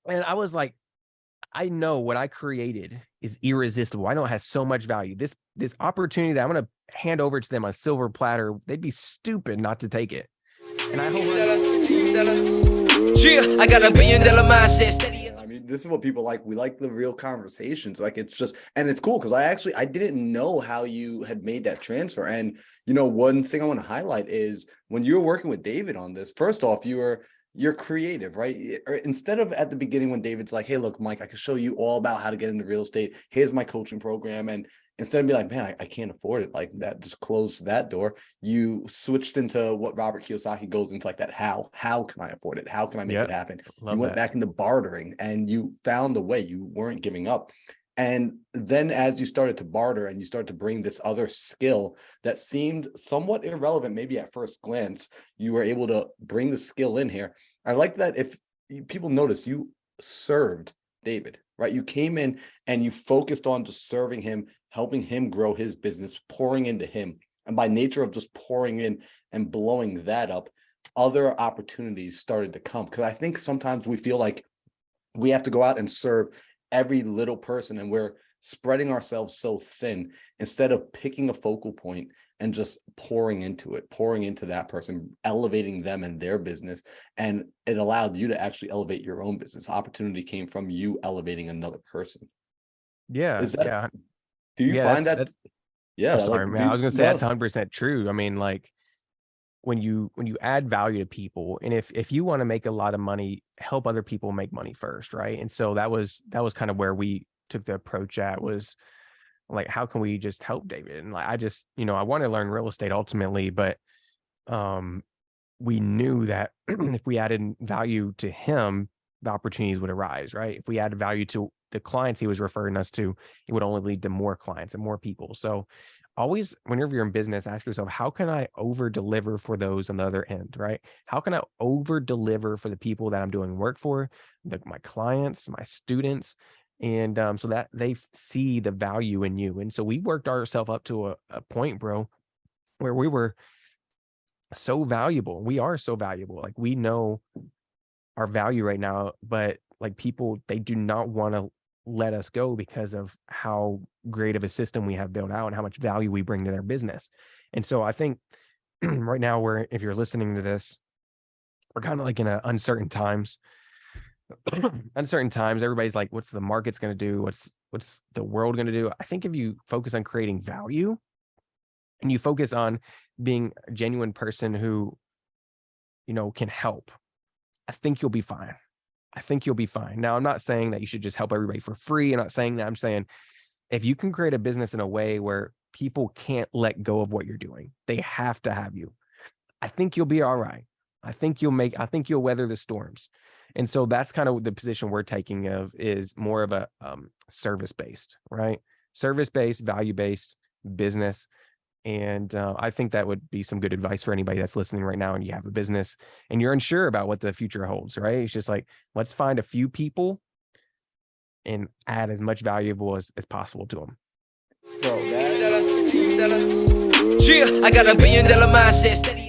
And I was like, I know what I created is irresistible. I know it has so much value. This opportunity that I'm going to hand over to them on a silver platter, they'd be stupid not to take it. And I hope I got $1 billion mindset steady. I mean, this is what people like. We like the real conversations. Like, it's just, and it's cool because I didn't know how you had made that transfer. And one thing I want to highlight is when you were working with David on this, first off, you're creative, right? Instead of at the beginning when David's like, hey, look, Mike, I can show you all about how to get into real estate. Here's my coaching program. And instead of being like, man, I can't afford it, like that, just close that door. You switched into what Robert Kiyosaki goes into, like that. How can I afford it? How can I make it happen? You went back into bartering and you found a way. You weren't giving up. And then as you started to barter and you started to bring this other skill that seemed somewhat irrelevant, maybe at first glance, you were able to bring the skill in here. I like that. If people notice, you served David, right? You came in and you focused on just serving him, helping him grow his business, pouring into him. And by nature of just pouring in and blowing that up, other opportunities started to come. Because I think sometimes we feel like we have to go out and serve every little person, and we're spreading ourselves so thin instead of picking a focal point and just pouring into that person, elevating them and their business. And it allowed you to actually elevate your own business. Opportunity came from you elevating another person. Yeah. Do you find that? Yeah. Sorry, man. I was going to say that's 100% true. I mean, like when you add value to people, and if you want to make a lot of money, help other people make money first, right? And so that was kind of where we took the approach at, was like, how can we just help David? And like, I just, I want to learn real estate ultimately, but we knew that if we added value to him, the opportunities would arise, right? If we added value to the clients he was referring us to, it would only lead to more clients and more people. So always, whenever you're in business, ask yourself, how can I over deliver for those on the other end, right? How can I over deliver for the people that I'm doing work for, my clients, my students, and so that they see the value in you. And so we worked ourselves up to a point, bro, where we were so valuable. We are so valuable. Like, we know our value right now, but like, people, they do not want to let us go because of how great of a system we have built out and how much value we bring to their business. And so I think right now, if you're listening to this, we're kind of like in uncertain times. Everybody's like, what's the market's going to do? What's the world going to do? I think if you focus on creating value and you focus on being a genuine person who, can help, I think you'll be fine. Now, I'm not saying that you should just help everybody for free. I'm not saying that. I'm saying if you can create a business in a way where people can't let go of what you're doing, they have to have you, I think you'll be all right. I think you'll weather the storms. And so that's kind of the position we're taking, is more of a service-based, right? Service-based, value-based business. And I think that would be some good advice for anybody that's listening right now and you have a business and you're unsure about what the future holds, right? It's just like, let's find a few people and add as much valuable as possible to them. I got $1 billion mindset steady.